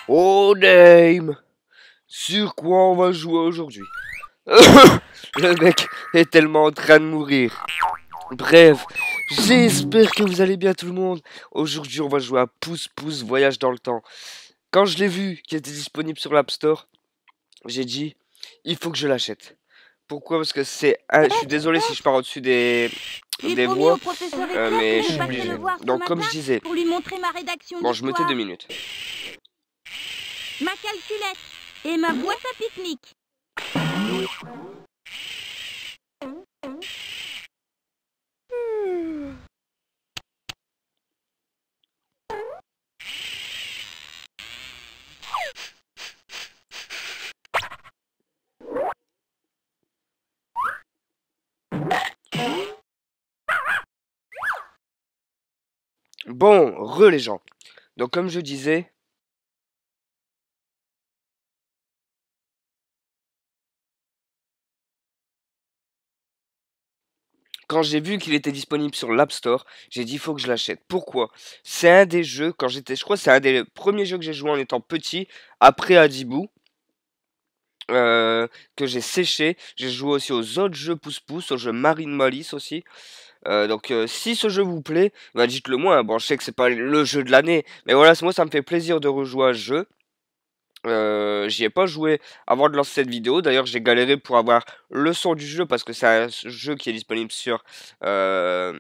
Oh Dame, sur quoi on va jouer aujourd'hui? Le mec est tellement en train de mourir. Bref, j'espère que vous allez bien tout le monde. Aujourd'hui on va jouer à Pouce Pouce Voyage dans le temps. Quand je l'ai vu qu'il était disponible sur l'App Store, j'ai dit il faut que je l'achète. Pourquoi? Parce que c'est je suis désolé si je pars au-dessus des promis voix, au professeur Éclair mais que je je suis passerai obligé. le voir ce Donc comme je matin disais, pour lui montrer ma rédaction bon je me tais 2 d'histoire, minutes. ma calculette et ma boîte à pique-nique. Bon, les gens. Donc comme je disais, quand j'ai vu qu'il était disponible sur l'App Store, j'ai dit il faut que je l'achète. Pourquoi? C'est un des jeux, quand j'étais, je crois que c'est un des premiers jeux que j'ai joué en étant petit, après Adibou, que j'ai séché. J'ai joué aussi aux autres jeux pouce-pouce, au jeu Marine Malice aussi. Donc si ce jeu vous plaît, bah, dites-le moi, hein. Bon, je sais que c'est pas le jeu de l'année, mais voilà, moi ça me fait plaisir de rejouer à ce jeu. J'y ai pas joué avant de lancer cette vidéo. D'ailleurs, j'ai galéré pour avoir le son du jeu parce que c'est un jeu qui est disponible euh,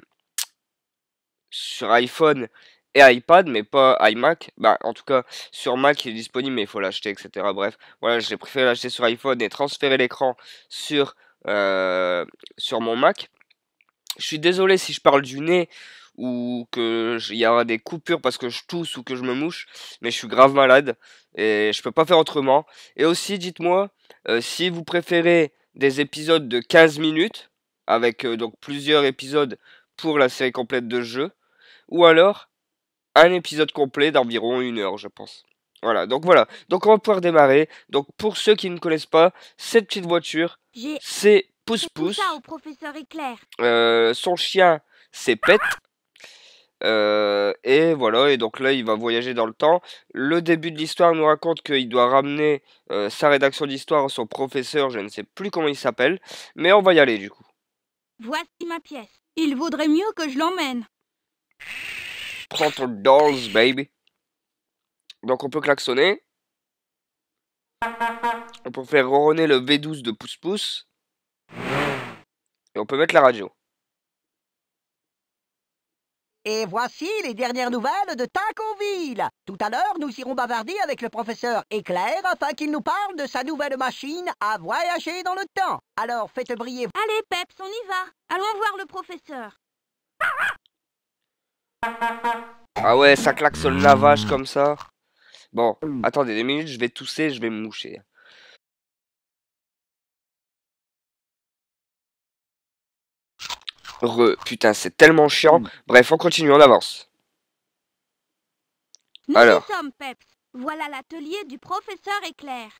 sur iPhone et iPad, mais pas iMac. Bah, en tout cas, sur Mac, il est disponible, mais il faut l'acheter, etc. Bref, voilà, j'ai préféré l'acheter sur iPhone et transférer l'écran sur, sur mon Mac. Je suis désolé si je parle du nez ou que il y aura des coupures parce que je tousse ou que je me mouche, mais je suis grave malade et je peux pas faire autrement. Et aussi, dites-moi si vous préférez des épisodes de 15 minutes avec donc plusieurs épisodes pour la série complète de jeux ou alors un épisode complet d'environ 1 heure, je pense. Voilà. Donc on va pouvoir démarrer. Donc pour ceux qui ne connaissent pas, cette petite voiture, J'ai c'est Pouce fait tout ça Pouce. au professeur Éclair. Son chien, c'est Pet. Et voilà, et donc là, il va voyager dans le temps. Le début de l'histoire nous raconte qu'il doit ramener sa rédaction d'histoire à son professeur, je ne sais plus comment il s'appelle, mais on va y aller du coup. Voici ma pièce. Il vaudrait mieux que je l'emmène. Prends ton dolls, baby. Donc on peut klaxonner. On peut faire ronronner le V12 de Pouce Pouce. Et on peut mettre la radio. Et voici les dernières nouvelles de Taconville. Tout à l'heure, nous irons bavarder avec le professeur Éclair afin qu'il nous parle de sa nouvelle machine à voyager dans le temps. Alors, faites briller... Allez, Peps, on y va. Allons voir le professeur. Ah ouais, ça klaxonne la vache comme ça. Bon, attendez 2 minutes, je vais tousser, je vais me moucher. Putain, c'est tellement chiant. Bref, on continue, on avance. Nous Alors. y sommes, Peps. Voilà l'atelier du professeur Éclair.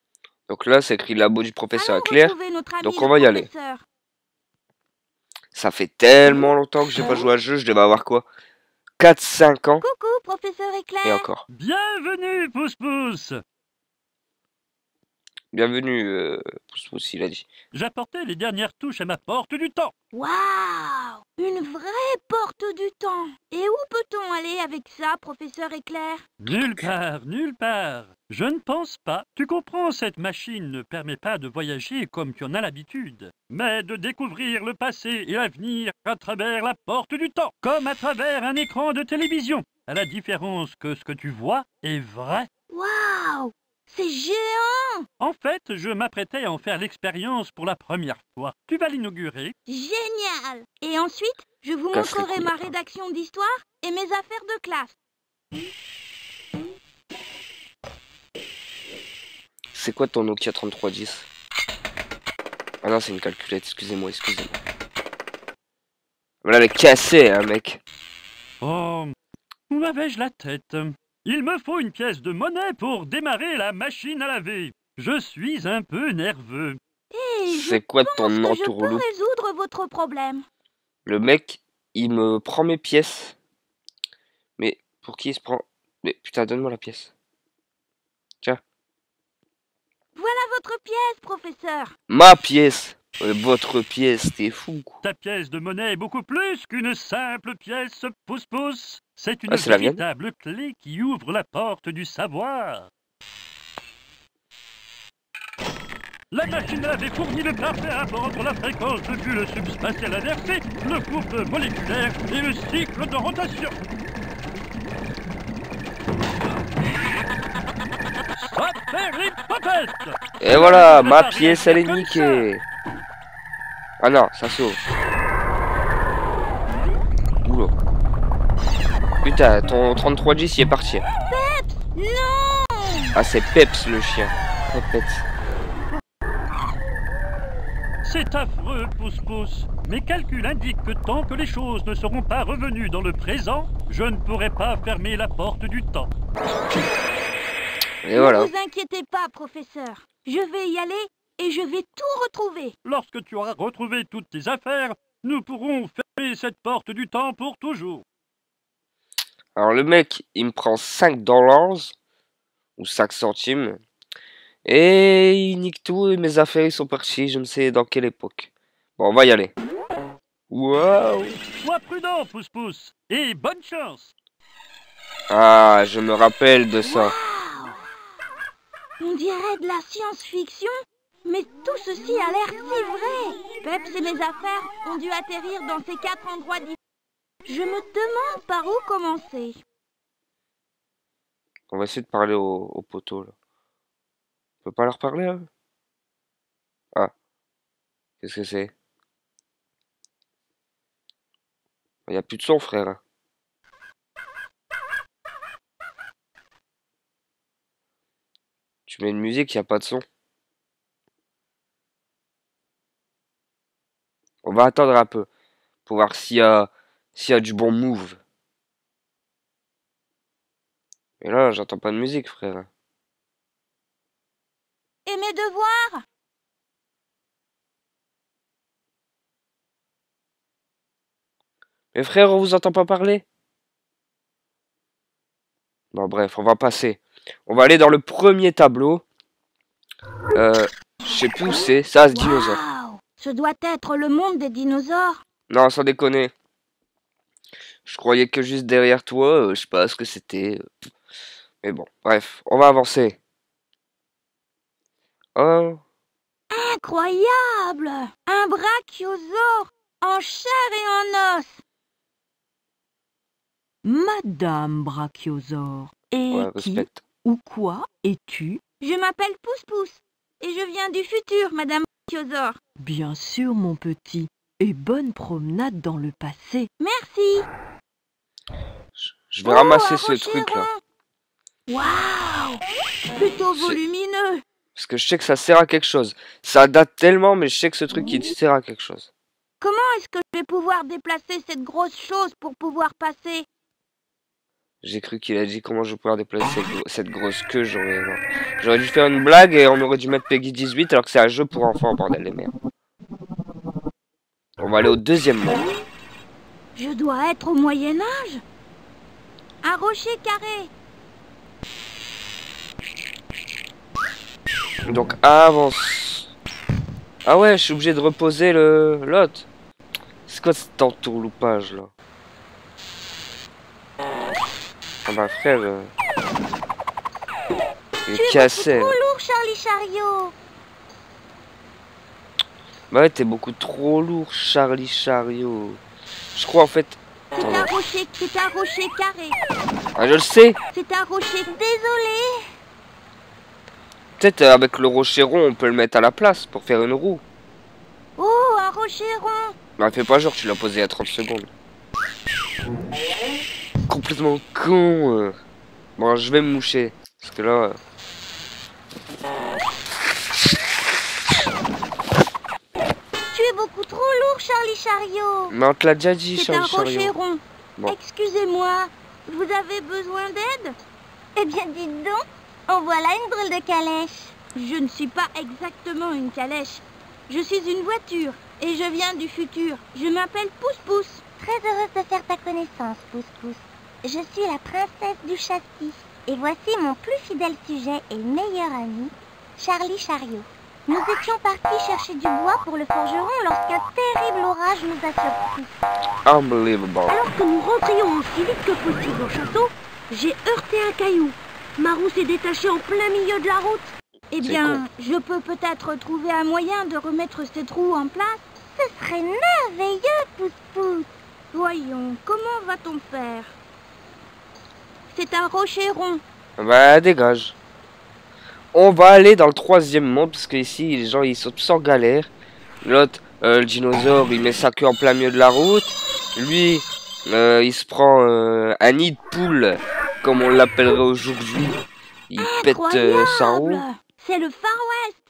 Donc là, c'est écrit labo du professeur Allons Éclair. retrouver notre ami Donc le on va y aller. professeur. Ça fait tellement longtemps que j'ai pas joué à ce jeu, je devais avoir quoi? 4-5 ans Coucou, professeur et Éclair. encore. Bienvenue, Pouce Pouce. Bienvenue, Pouce Pouce, il a dit. J'apportais les dernières touches à ma porte du temps. Waouh! Une vraie porte du temps. Et où peut-on aller avec ça, professeur Éclair? Nulle part, nulle part. Je ne pense pas. Tu comprends, cette machine ne permet pas de voyager comme tu en as l'habitude, mais de découvrir le passé et l'avenir à travers la porte du temps, comme à travers un écran de télévision, à la différence que ce que tu vois est vrai. Waouh! C'est géant! En fait, je m'apprêtais à en faire l'expérience pour la première fois. Tu vas l'inaugurer. Génial! Et ensuite, je vous Casse les montrerai couilles, ma attends. rédaction d'histoire et mes affaires de classe. C'est quoi ton Nokia 3310? Ah non, c'est une calculette, excusez-moi. Voilà, elle est cassée, hein, mec. Oh, où avais-je la tête? Il me faut une pièce de monnaie pour démarrer la machine à laver. Je suis un peu nerveux. Et je C'est quoi pense ton que je peux entourloupe? résoudre votre problème. Le mec, il me prend mes pièces. Mais pour qui il se prend? Mais putain, donne-moi la pièce. Voilà votre pièce, professeur. Ma pièce. Votre pièce, t'es fou, quoi. Ta pièce de monnaie est beaucoup plus qu'une simple pièce pouce-pouce. C'est une Ah, c'est la mienne. véritable clé qui ouvre la porte du savoir. La machine avait fourni le parfait rapport entre la fréquence de bulle subspatiale inversée, le couple moléculaire et le cycle de rotation. Et voilà, ma pièce, elle est niquée. Ah non, ça s'ouvre. Oula. Putain, ton 33G s'y est parti. Non! Ah, c'est Peps le chien. Peps. C'est affreux, pouce-pouce. Mes calculs indiquent que tant que les choses ne seront pas revenues dans le présent, je ne pourrai pas fermer la porte du temps. Et voilà. Ne vous inquiétez pas, professeur. Je vais y aller et je vais tout retrouver. Lorsque tu auras retrouvé toutes tes affaires, nous pourrons fermer cette porte du temps pour toujours. Alors le mec, il me prend 5 $ ou 5 centimes. Et il nique tout et mes affaires ils sont partis, je ne sais dans quelle époque. Bon, on va y aller. Waouh! Sois prudent, pouce-pouce, et bonne chance. Ah, je me rappelle de ça. Waouh! On dirait de la science-fiction, mais tout ceci a l'air si vrai. Peps et mes affaires ont dû atterrir dans ces 4 endroits différents. Je me demande par où commencer. On va essayer de parler au poteau là. On peut pas leur parler là? Ah. Qu'est-ce que c'est? Il n'y a plus de son, frère. Tu mets une musique, il n'y a pas de son. On va attendre un peu. Pour voir s'il y a du bon move. Mais là, j'entends pas de musique, frère. Et mes devoirs? Mais frère, on vous entend pas parler? Bon, bref, on va passer. On va aller dans le premier tableau. Je sais plus où c'est. Ça, ce dinosaure. Waouh! Ce doit être le monde des dinosaures. Non, sans déconner. Je croyais que juste derrière toi, je sais pas ce que c'était. Mais bon, bref, on va avancer. Oh, Incroyable! Un brachiosaure en chair et en os. Madame Brachiosaure, et ouais, qui respecte. ou quoi es-tu? Je m'appelle Pouce-Pouce et je viens du futur, Madame Brachiosaure. Bien sûr, mon petit, et bonne promenade dans le passé. Merci. Je vais ramasser un ce rocher truc là. rond. Waouh! Plutôt volumineux. Parce que je sais que ça sert à quelque chose. Ça date tellement, mais je sais que ce truc il sert à quelque chose. Comment est-ce que je vais pouvoir déplacer cette grosse chose pour pouvoir passer? J'ai cru qu'il a dit comment je vais pouvoir déplacer cette grosse queue. J'aurais dû faire une blague et on aurait dû mettre Peggy 18 alors que c'est un jeu pour enfants, bordel les merdes. On va aller au deuxième monde. Je dois être au Moyen-Âge. Un rocher carré. Donc avance. Ah ouais, je suis obligé de reposer l'autre. C'est quoi cet entourloupage là? Ah bah frère, il est cassé. Trop lourd, Charlie Chariot. Bah ouais, t'es beaucoup trop lourd, Charlie Chariot. Je crois en fait. C'est un rocher carré. Ah je le sais. C'est un rocher désolé. Peut-être avec le rocher rond, on peut le mettre à la place pour faire une roue. Oh, un rocher rond. Bah fais pas genre, tu l'as posé il y a 30 secondes. Complètement con. Bon, je vais me moucher. Parce que là... Tu es beaucoup trop lourd, Charlie Chariot. Mais on te l'a déjà dit, C'est un Charlie rocher Chariot. rond. Bon. Excusez-moi, vous avez besoin d'aide? Eh bien, dites donc, en voilà une drôle de calèche. Je ne suis pas exactement une calèche. Je suis une voiture et je viens du futur. Je m'appelle Pouce-Pouce. Très heureuse de faire ta connaissance, Pouce-Pouce. Je suis la princesse du châssis. Et voici mon plus fidèle sujet et meilleur ami, Charlie Chariot. Nous étions partis chercher du bois pour le forgeron lorsqu'un terrible orage nous a surpris. Unbelievable. Alors que nous rentrions aussi vite que possible au château, j'ai heurté un caillou. Ma roue s'est détachée en plein milieu de la route. Eh bien, je peux peut-être trouver un moyen de remettre cette roue en place. Ce serait merveilleux, Pousse-Pousse. Voyons, comment va-t-on faire? C'est un rocher rond. Bah, dégage. On va aller dans le 3e monde, parce que ici, les gens, ils sont tous en galère. L'autre, le dinosaure, il met sa queue en plein milieu de la route. Lui, il se prend un nid de poule, comme on l'appellerait aujourd'hui. Il pète sa roue. C'est le Far West.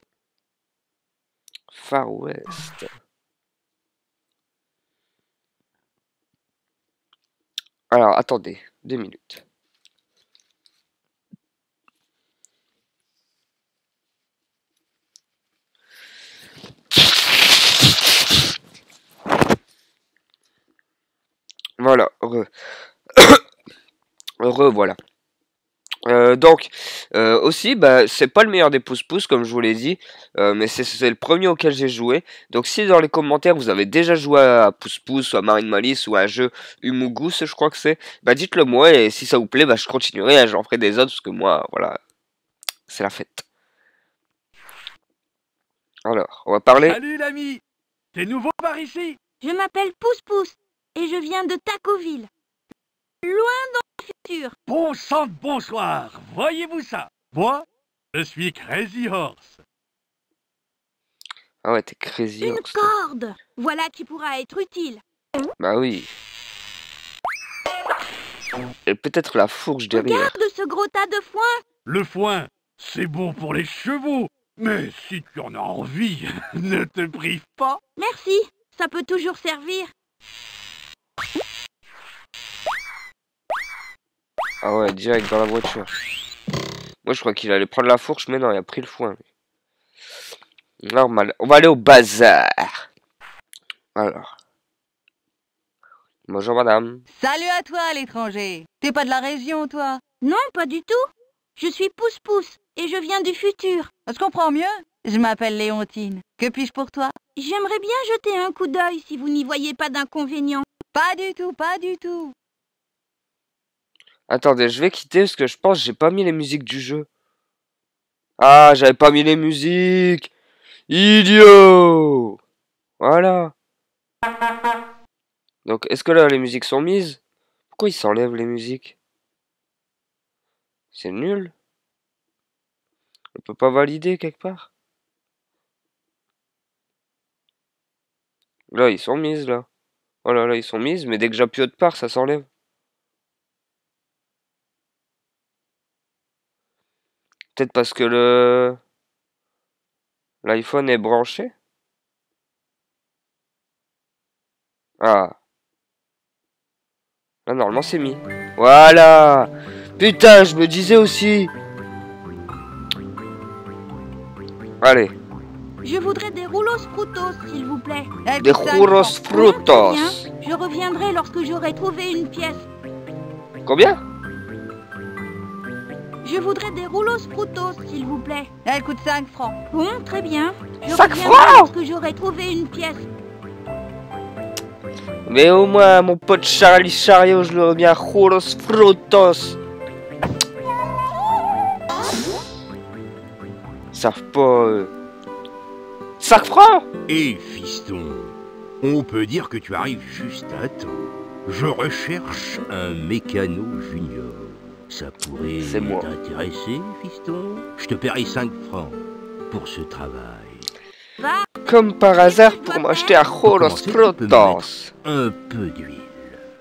Far West. Alors, attendez, 2 minutes. Voilà, voilà. Donc, aussi, bah, c'est pas le meilleur des pouces-pouces, comme je vous l'ai dit, mais c'est le premier auquel j'ai joué. Donc, si dans les commentaires, vous avez déjà joué à pouce-pouce, ou à Marine Malice, ou à un jeu Humogus, je crois que c'est, bah, dites-le moi, et si ça vous plaît, bah, je continuerai, hein, j'en ferai des autres, parce que moi, voilà, c'est la fête. Alors, on va parler... Salut l'ami! T'es nouveau par ici? Je m'appelle Pousse-Pousse, et je viens de Tacoville. Loin dans le futur. Bon sang de bonsoir! Voyez-vous ça? Moi, je suis Crazy Horse. Ah ouais, t'es crazy. Une corde. Voilà qui pourra être utile. Bah oui. Et peut-être la fourche derrière. Regarde ce gros tas de foin. Le foin, c'est bon pour les chevaux. Mais si tu en as envie, ne te prive pas. Merci, ça peut toujours servir. Ah ouais, direct dans la voiture. Moi je crois qu'il allait prendre la fourche, mais non, il a pris le foin. Normal. On va aller au bazar. Alors. Bonjour madame. Salut à toi, l'étranger. T'es pas de la région, toi? Non, pas du tout. Je suis Pousse-Pousse et je viens du futur. Je comprends mieux. Je m'appelle Léontine. Que puis-je pour toi? J'aimerais bien jeter un coup d'œil si vous n'y voyez pas d'inconvénient. Pas du tout, pas du tout. Attendez, je vais quitter parce que je pense que j'ai pas mis les musiques du jeu. Ah, j'avais pas mis les musiques. Idiot. Voilà. Donc, est-ce que là, les musiques sont mises? Pourquoi ils s'enlèvent les musiques? C'est nul. On peut pas valider quelque part? Là, ils sont mises, là. Voilà, là, ils sont mises, mais dès que j'appuie autre part, ça s'enlève. Peut-être parce que l'iPhone est branché? Ah. Là, normalement, c'est mis. Voilà. Putain, je me disais aussi. Allez. Je voudrais des rouleaux frutos, s'il vous plaît. Des rouleaux frutos. Bien, je reviendrai lorsque j'aurai trouvé une pièce. Combien? Je voudrais des rouleaux frutos, s'il vous plaît. Elle coûte 5 francs. Bon, très bien. Je 5 reviendrai francs lorsque j'aurai trouvé une pièce. Mais au moins, mon pote Charlie Chariot, je le reviens rouleaux frutos. Ils savent pas... 5 francs? Eh fiston, on peut dire que tu arrives juste à temps. Je recherche un mécano junior. Ça pourrait t'intéresser, fiston? Je te paierai 5 francs pour ce travail. Va. Comme par hasard pour m'acheter un rouleaux frutos. Un peu d'huile.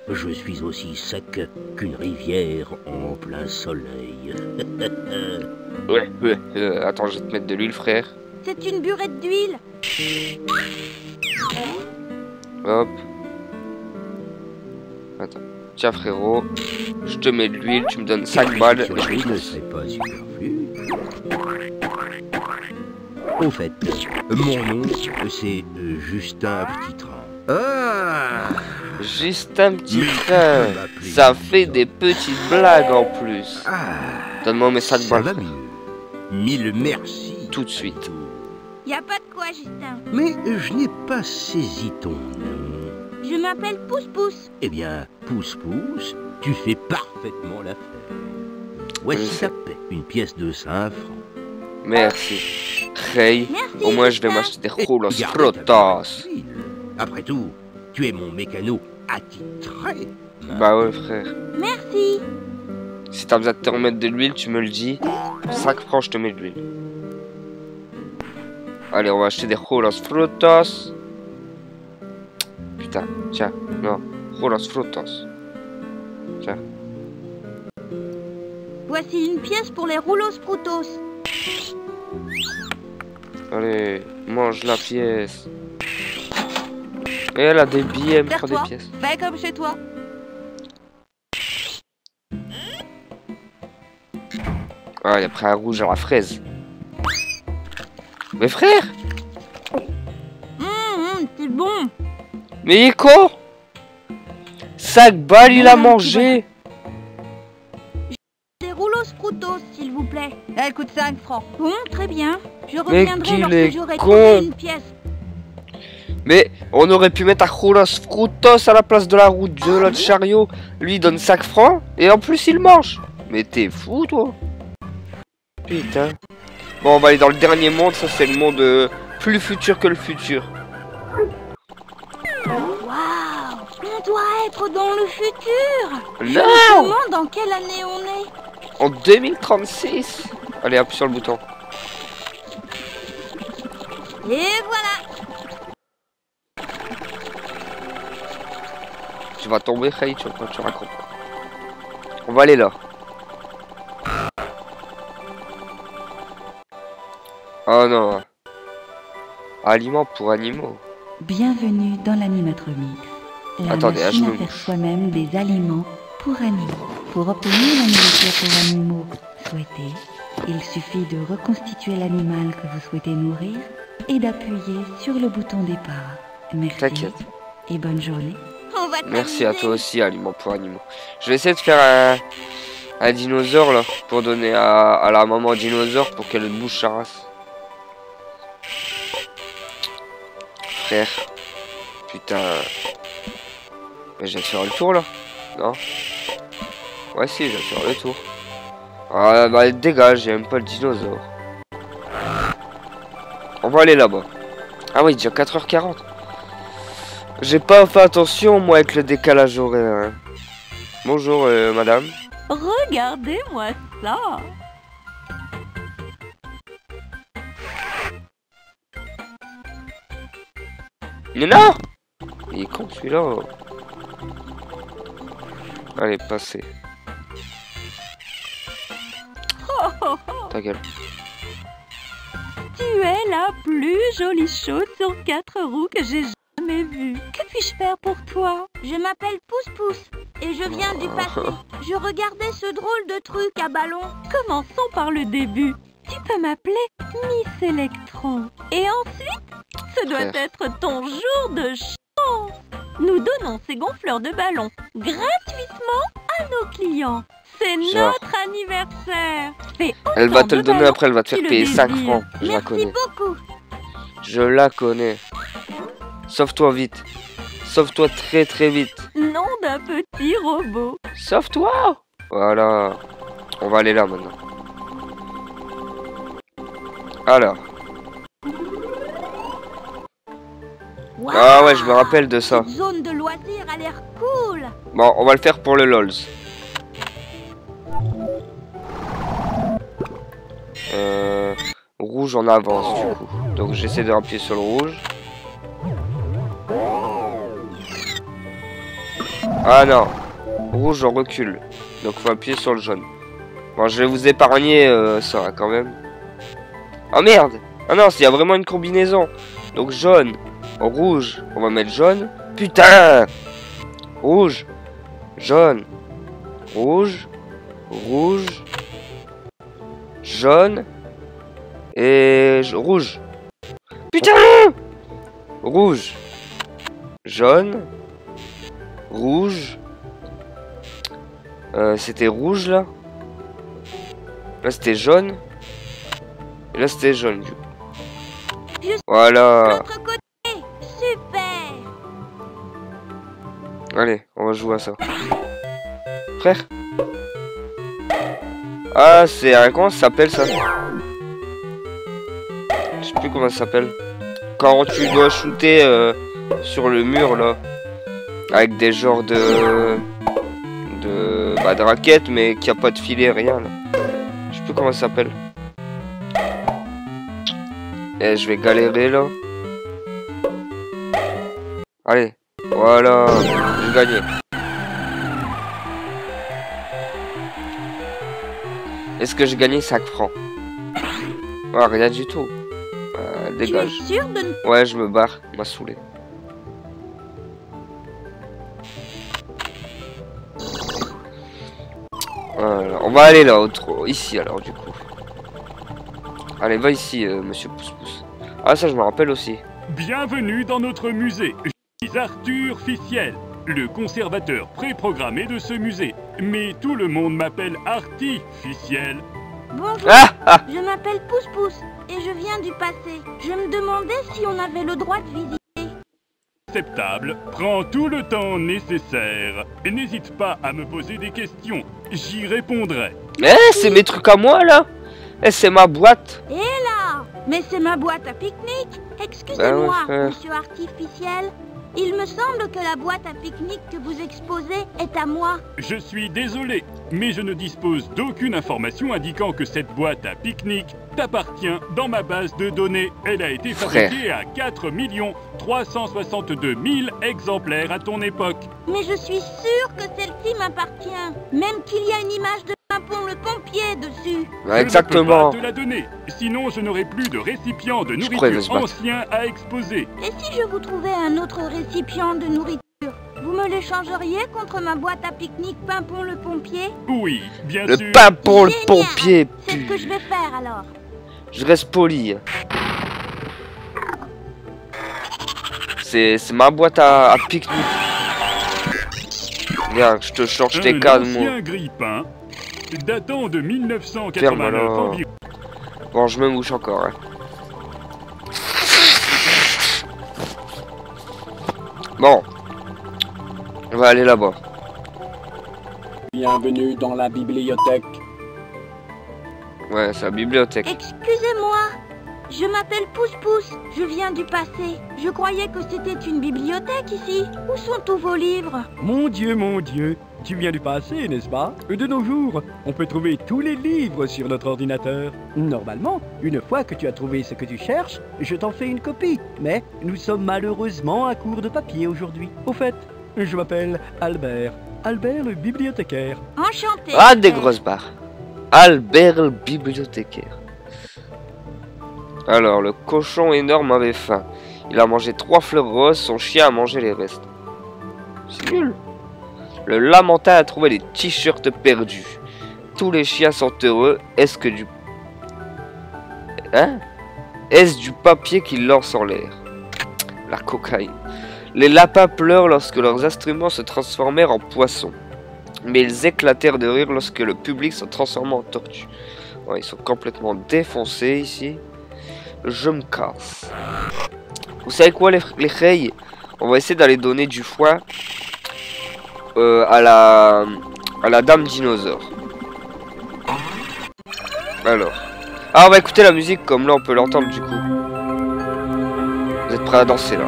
Je suis aussi sec qu'une rivière en plein soleil. Ouais, attends, je vais te mettre de l'huile, frère. C'est une burette d'huile. Hop. Attends. Tiens, frérot. Je te mets de l'huile, tu me donnes 5 balles. Ce prix ne serait pas superflu. Au fait, mon nom, c'est Justin Petit Train. Ah! Juste un petit train. Ça fait des petites blagues en plus. Donne-moi mes 5 Ça balles. va mieux. Mille merci. tout de suite. Y a pas de quoi, Justin. Mais je n'ai pas saisi ton nom. Je m'appelle Pouce-Pouce. Eh bien, Pouce-Pouce, tu fais parfaitement l'affaire. Voici ta paix, une pièce de 5 francs. Merci. Ray, Merci, au moins je vais Justin. m'acheter des roulos Garde ta frotos. vie. Après tout, tu es mon mécano attitré. Bah ouais, frère. Merci. Si t'as besoin de te remettre de l'huile, tu me le dis. 5 francs, je te mets de l'huile. Allez, on va acheter des roulos frutos. Putain, tiens, non. Roulos frutos. Tiens. Voici une pièce pour les rouleaux sproutos. Allez, mange la pièce. Et elle a des billets, elle me prend des Serre-toi. pièces. Fais comme chez toi. Ah, il a pris un rouge à la fraise. Mais frère, C'est bon. mais il est con. 5 balles, il a mangé. Des rouleaux sproutos, s'il vous plaît. Elle coûte 5 francs. Bon, très bien. Je Mais reviendrai qu'il lorsque est j'aurai con. trouvé une pièce. Mais on aurait pu mettre un roulos frutos à la place de la route de l'autre chariot. Lui, il donne 5 francs et en plus, il mange. Mais t'es fou, toi. Putain. Bon, on va aller dans le dernier monde. Ça, c'est le monde plus futur que le futur. Waouh. On doit être dans le futur. Je me Non, demande dans quelle année on est. en 2036. Allez, appuie sur le bouton. Et voilà. Tu vas tomber, Ray, tu racontes. On va aller là. Oh non. Aliments pour animaux. Bienvenue dans l'animatronique. La Attendez, machine je à me faire bouge. soi-même des aliments pour animaux. Pour obtenir la nourriture pour animaux souhaitée, il suffit de reconstituer l'animal que vous souhaitez nourrir et d'appuyer sur le bouton départ. Merci T'inquiète. et bonne journée. On va Merci à t'amuser. toi aussi, Aliments pour animaux. Je vais essayer de faire un dinosaure là, pour donner à la maman dinosaure pour qu'elle bouge sa race. Frère. Putain. Mais je viens de faire le tour là. Non. Ouais si, je viens de faire le tour. Ah bah dégage, j'aime pas le dinosaure. On va aller là-bas. Ah oui, déjà 4h40. J'ai pas fait attention moi avec le décalage horaire. Hein. Bonjour madame. Regardez-moi ça. Mais non. Il est con celui-là. Allez, passez. Ta gueule. Tu es la plus jolie chose sur 4 roues que j'ai jamais vue. Que puis-je faire pour toi? Je m'appelle Pouce-Pouce et je viens du passé. Je regardais ce drôle de truc à ballon. Commençons par le début. Tu peux m'appeler Miss Electron. Et ensuite, ce doit être ton jour de chance. Nous donnons ces gonfleurs de ballons gratuitement à nos clients. C'est Genre. notre anniversaire. Fais Elle va autant te le de donner ballons après, elle va te faire tu le payer 5 désires. francs. Je la Merci connais. beaucoup. Je la connais. Sauve-toi vite. Sauve-toi très très vite. Nom d'un petit robot. Sauve-toi. Voilà. On va aller là maintenant. Alors. Waouh. Ah ouais, je me rappelle de ça. Cette zone de loisirs a l'air cool. Bon, on va le faire pour le LOLs. Rouge en avance du coup. Donc j'essaie de appuyer sur le rouge. Ah non. Rouge on recule. Donc on va appuyer sur le jaune. Bon, je vais vous épargner ça hein, quand même. Oh merde. Ah non, il y a vraiment une combinaison. Donc jaune, rouge, on va mettre jaune. Putain. Rouge, jaune, rouge, rouge, jaune et rouge. Putain. Rouge, jaune, rouge. C'était rouge là. Là c'était jaune, Et là, c'était jaune, du coup. Voilà. L'autre côté. Super. Allez, on va jouer à ça. Frère. Ah, c'est un... Comment ça s'appelle, ça? Je sais plus comment ça s'appelle. Quand tu dois shooter sur le mur, là. Avec des genres de raquettes, mais qui a pas de filet, rien, là. Je sais plus comment ça s'appelle. Et je vais galérer, là. Allez. Voilà. J'ai gagné. Est-ce que j'ai gagné 5 francs? Ah, rien du tout. Dégage. Tu es sûr de ne... Ouais, je me barre. M'a saoulé. Voilà. On va aller là, ici alors, du coup. Allez, va ici, monsieur Pouce-Pouce. Ah, ça, je me rappelle aussi. Bienvenue dans notre musée. Je suis Arthur Ficiel, le conservateur préprogrammé de ce musée. Mais tout le monde m'appelle Arty Ficiel. Bonjour, je m'appelle Pouce-Pouce et je viens du passé. Je me demandais si on avait le droit de visiter. Acceptable, prends tout le temps nécessaire. N'hésite pas à me poser des questions, j'y répondrai. Eh, c'est mes trucs à moi, là. Eh, c'est ma boîte. Et là, mais c'est ma boîte à pique-nique. Excusez-moi, monsieur Artificiel. Il me semble que la boîte à pique-nique que vous exposez est à moi. Je suis désolé, mais je ne dispose d'aucune information indiquant que cette boîte à pique-nique t'appartient dans ma base de données. Elle a été fabriquée à 4 362 000 exemplaires à ton époque. Mais je suis sûre que celle-ci m'appartient, même qu'il y a une image de Pimpon le pompier dessus. Ouais, exactement. Je ne peux pas te la donner, sinon je n'aurai plus de récipient de nourriture ancien à exposer. Et si je vous trouvais un autre récipient de nourriture, vous me l'échangeriez contre ma boîte à pique-nique Pimpon le pompier? Oui, bien sûr. Le Pimpon le pompier. C'est ce que je vais faire alors. Je reste poli. C'est ma boîte à pique-nique. Regarde, je te change tes cadres, moi. Un grille-pain datant de 1989 environ. Bon, je me mouche encore. Hein. Bon. On va aller là-bas. Bienvenue dans la bibliothèque. Ouais, c'est la bibliothèque. Excusez-moi, je m'appelle Pouce-Pouce, je viens du passé. Je croyais que c'était une bibliothèque ici. Où sont tous vos livres? Mon Dieu, tu viens du passé, n'est-ce pas? De nos jours, on peut trouver tous les livres sur notre ordinateur. Normalement, une fois que tu as trouvé ce que tu cherches, je t'en fais une copie. Mais nous sommes malheureusement à court de papier aujourd'hui. Au fait, je m'appelle Albert le bibliothécaire. Enchanté. Ah, des grosses barres. Albert le bibliothécaire. Alors, le cochon énorme avait faim. Il a mangé 3 fleurs roses, son chien a mangé les restes. C'est nul. Le lamentin a trouvé des t-shirts perdus. Tous les chiens sont heureux. Est-ce que du... Hein? Est-ce du papier qu'ils lancent en l'air? La cocaïne. Les lapins pleurent lorsque leurs instruments se transformèrent en poissons. Mais ils éclatèrent de rire lorsque le public se transformait en tortue. Ouais, ils sont complètement défoncés ici. Je me casse. Vous savez quoi, les reilles? On va essayer d'aller donner du foin à la dame dinosaure. Alors. Ah, on va écouter la musique comme là on peut l'entendre du coup. Vous êtes prêts à danser là?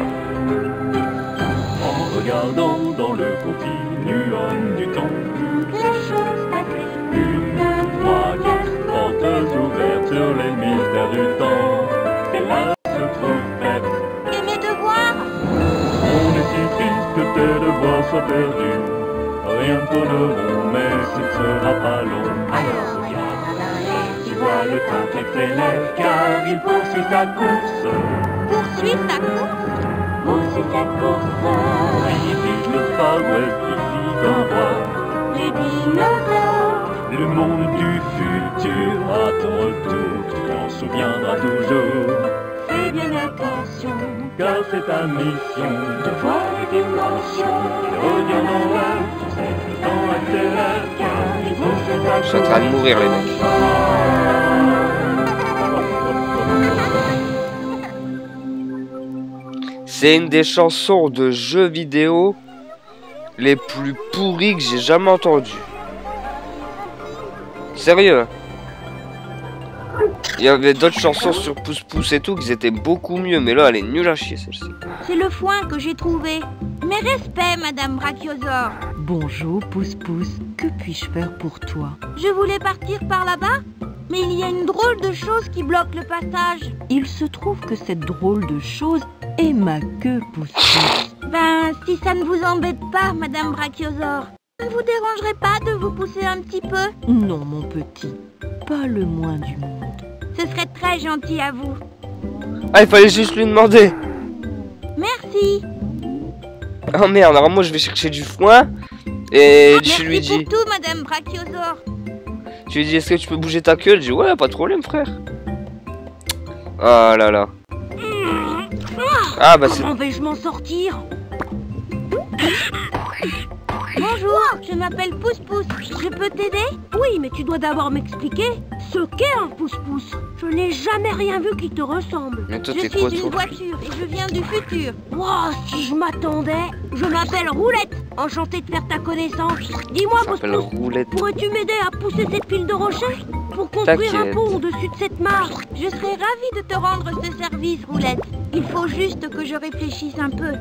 En regardant dans le continuum du temps, Les choses n'accusent une, 3, 4 portes ouvertes sur les mystères du temps. Et là se trouve Pep. Et mes devoirs? On est si triste que tes devoirs soient perdus. Rien ne tourneront, mais ce ne sera pas long. Alors regarde, tu vois le temps qui s'élève, car il poursuit sa course. Poursuit sa course? Poursuit sa course. Magnifique le Far West ici d'en bas. Les dinosaures. Le monde du futur à ton retour, tu t'en souviendras toujours. Fais bien attention, Car c'est ta mission de voir les dimensions. Et regarde en l'air, tu sais que le temps accélère, car il poursuit sa Je suis en train de mourir les mecs. C'est une des chansons de jeux vidéo les plus pourries que j'ai jamais entendues. Sérieux. Il y avait d'autres chansons sur Pouce Pouce et tout qui étaient beaucoup mieux, mais là elle est nulle à chier celle-ci. C'est le foin que j'ai trouvé. Mes respects, Madame Brachiosaure. Bonjour, Pouce Pouce. Que puis-je faire pour toi? Je voulais partir par là-bas, mais il y a une drôle de chose qui bloque le passage. Il se trouve que cette drôle de chose est ma queue, Pouce Pouce. Ben, si ça ne vous embête pas, Madame Brachiosaure, ça ne vous dérangerait pas de vous pousser un petit peu? Non, mon petit. Pas le moins du monde. Ce serait très gentil à vous. Ah, il fallait juste lui demander. Merci. Oh merde, alors moi je vais chercher du foin. Et tu lui dis... Merci pour tout, Madame Brachiosaure. Tu lui dis, est-ce que tu peux bouger ta queue? Elle dit, ouais, pas de problème, frère. Oh là là. Ah bah c'est... Comment vais-je m'en sortir? Bonjour, je m'appelle Pouce Pouce. Je peux t'aider? Oui, mais tu dois d'abord m'expliquer ce qu'est un pouce-pouce. Je n'ai jamais rien vu qui te ressemble. Mais toi, Je t'es quoi, suis une toi? voiture et je viens du futur. Wow, si je m'attendais. Je m'appelle Roulette. Enchanté de faire ta connaissance. Dis-moi, Ça s'appelle pouce-pouce, Roulette. pourrais-tu m'aider à pousser cette pile de rochers pour construire un T'inquiète. pont au-dessus de cette mare? Je serais ravie de te rendre ce service, Roulette. Il faut juste que je réfléchisse un peu.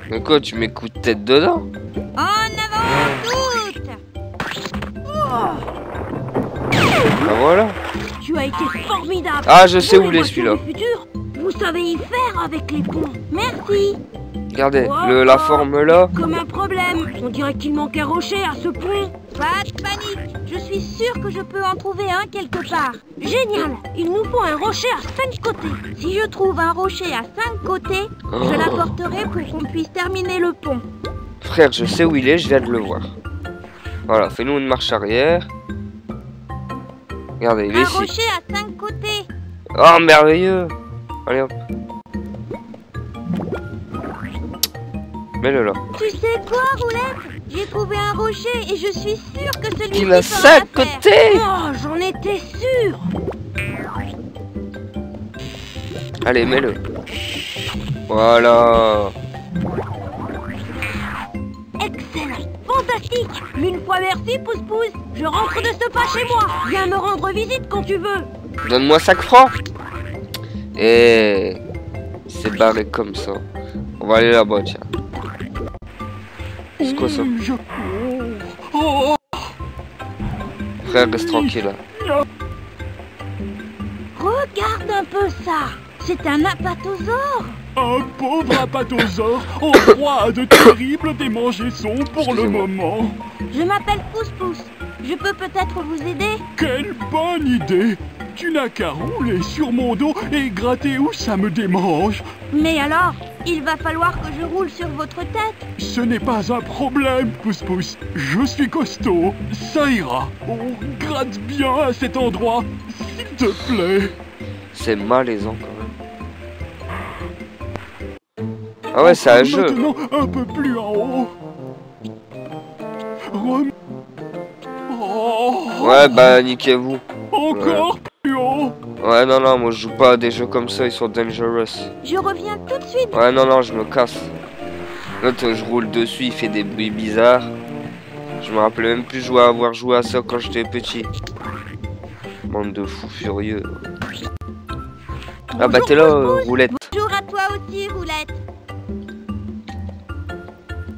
Mais quoi, tu m'écoutes tête dedans? En avant toutes! Ah voilà. Tu as été formidable. Ah, je sais Vous, où les il est celui-là. voitures du futur, vous savez y faire avec les ponts. Merci. Regardez, la forme là. Comme un problème. On dirait qu'il manque un rocher à ce pont. Pas de panique. Je suis sûre que je peux en trouver un quelque part. Génial. Il nous faut un rocher à 5 côtés. Si je trouve un rocher à 5 côtés, je l'apporterai pour qu'on puisse terminer le pont. Frère, je sais où il est, je viens de le voir. Voilà, fais-nous une marche arrière. Regardez, il est Un ici. rocher à 5 côtés. Oh, merveilleux. Allez hop. Mets-le là. Tu sais quoi, Roulette? J'ai trouvé un rocher et je suis sûre que celui-ci Il a fera 5 l'affaire. côtés. Oh, j'en étais sûre. Allez, mets-le. Voilà. Excellent. Fantastique. Une fois merci, pouce-pouce. Je rentre de ce pas chez moi. Viens me rendre visite quand tu veux. Donne-moi 5 francs. Et c'est barré comme ça. On va aller là-bas, tiens. C'est quoi ça? Frère, reste tranquille là. Regarde un peu ça. C'est un apatosaure. Un pauvre apatosaure en proie à de terribles démangeaisons pour le Excusez-moi. moment. Je m'appelle Pouce Pouce. Je peux peut-être vous aider? Quelle bonne idée! Tu n'as qu'à rouler sur mon dos et gratter où ça me démange. Mais alors, il va falloir que je roule sur votre tête. Ce n'est pas un problème, Pouce-Pouce. Je suis costaud. Ça ira. Oh, gratte bien à cet endroit, s'il te plaît. C'est malaisant quand même. Ah ouais, c'est un jeu. Maintenant, un peu plus en haut. Oh, Ouais, bah niquez-vous. encore plus haut. Ouais, non, moi je joue pas à des jeux comme ça, ils sont dangerous. Je reviens tout de suite. Ouais, non, je me casse. L'autre, je roule dessus, il fait des bruits bizarres. Je me rappelle même plus avoir joué à ça quand j'étais petit. Bande de fous furieux. Ah bah t'es là, Roulette. Bonjour à toi aussi, Roulette.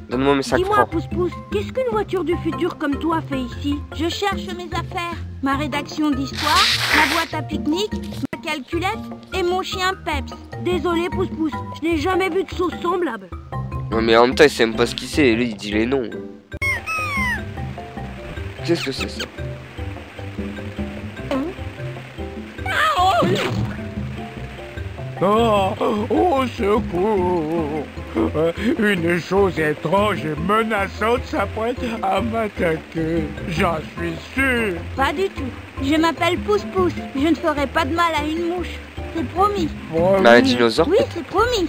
Donne-moi mes 5 Dis-moi, francs. pouce-pouce, qu'est-ce qu'une voiture du futur comme toi fait ici? Je cherche mes affaires. Ma rédaction d'histoire, ma boîte à pique-nique, ma calculette et mon chien Peps. Désolé, pouce-pouce, je n'ai jamais vu de sauce semblable. Non mais en même temps, il sait même pas ce qu'il sait, et lui il dit les noms. Qu'est-ce que c'est ça? Oh, au secours! Une chose étrange et menaçante s'apprête à m'attaquer. J'en suis sûr. Pas du tout. Je m'appelle Pouce Pouce. Je ne ferai pas de mal à une mouche. C'est promis. Bah, un dinosaure? Oui, c'est promis.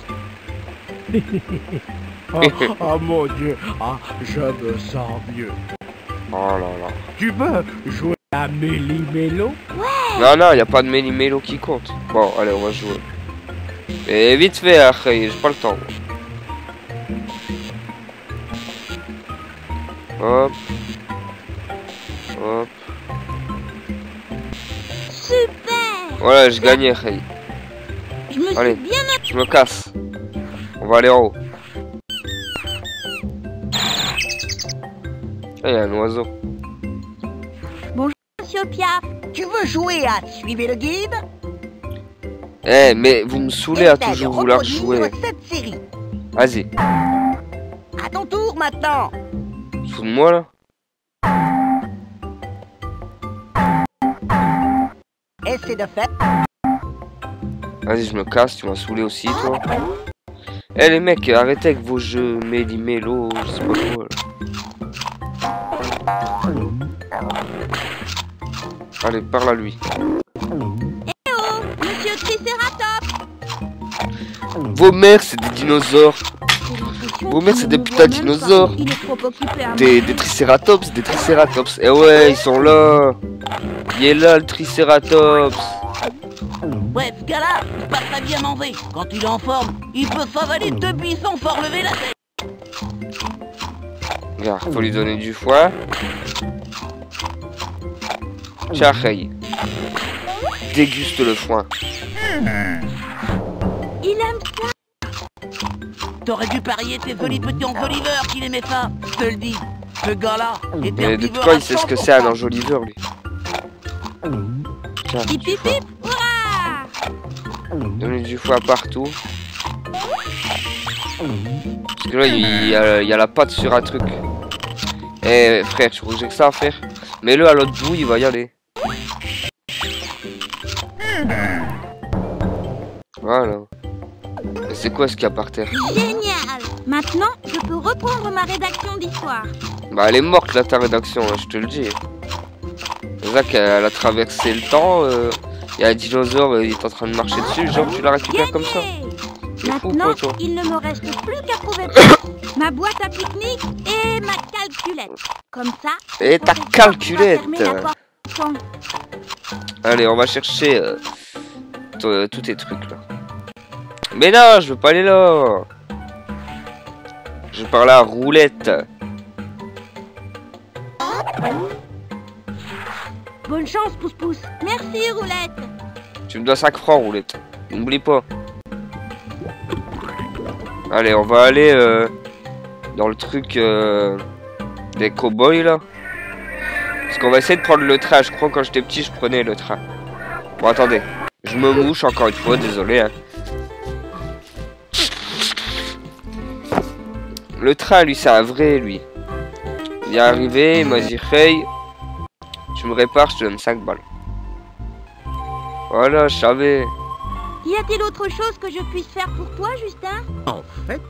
Oh mon Dieu, je me sens mieux. Oh là là. Tu veux jouer à Méli-Mélo? Non, y a pas de Méli-Mélo qui compte. Bon, allez, on va jouer. Et vite fait, après, j'ai pas le temps. Hop. Hop. Super! Voilà, je gagnais, Ray. Je me Allez, suis bien... je me casse. On va aller en haut. Ah, il y a un oiseau. Bonjour, Monsieur Piaf. Tu veux jouer à Suivez le guide? Eh, mais vous me saoulez à toujours vouloir jouer. Cette série. Vas-y. À ton tour maintenant. Fous de moi là. Et c'est de fait. Vas-y, je me casse, tu m'as saoulé aussi, toi. Eh les mecs, arrêtez avec vos jeux méli-mélo, je sais pas quoi. Allez, parle à lui. Eh oh, Monsieur Triceratops. Vos mères, c'est des dinosaures. Vos mères, c'est des putains de dinosaures. Il est trop occupé à Des triceratops, des triceratops. Eh ouais, ils sont là. Il est là, le triceratops. Ouais, ce gars-là, il pas très bien mangé. Quand il est en forme, il peut s'avaler 2 buissons fort lever la tête. Regarde, faut lui donner du foin. Charreille. Déguste le foin. Il aime ça. T'aurais dû parier tes jolis petits enjoliveurs qu'il aimait ça. Je te le dis. Ce gars-là est Mais herbivore depuis quand il à sait ce que 100%. c'est un enjoliveur, lui? Tiens, Hip du hip foin. hip, hurrah! Donner du foin partout. Parce que là, il y a la patte sur un truc. Eh frère, tu crois que j'ai que ça à faire? Mets-le à l'autre bout, il va y aller. Voilà. Et c'est quoi ce qu'il y a par terre? Génial! Maintenant, je peux reprendre ma rédaction d'histoire. Bah elle est morte là ta rédaction, hein, je te le dis. Zach elle a traversé le temps, il y a un dinosaure, il est en train de marcher dessus, genre tu la récupères comme ça. C'est fou Maintenant, quoi toi. il ne me reste plus qu'à trouver ma boîte à pique-nique et ma calculette. Comme ça, Et le ta professeur calculette. pourra fermer la porte sans. Allez, on va chercher tous tes trucs là. Mais non, je veux pas aller là. Je veux parler à Roulette. Bonne chance, Pouce-Pouce. Merci, Roulette. Tu me dois 5 francs, Roulette. N'oublie pas. Allez, on va aller dans le truc des cow-boys là. Parce qu'on va essayer de prendre le train. Je crois que quand j'étais petit, je prenais le train. Bon, attendez. Je me mouche encore une fois, désolé. Hein. Le train, lui, c'est un vrai, lui. Il est arrivé, il m'a dit hey, tu me répares, je te donne 5 balles. Voilà, je savais. Y a-t-il autre chose que je puisse faire pour toi, Justin? En fait,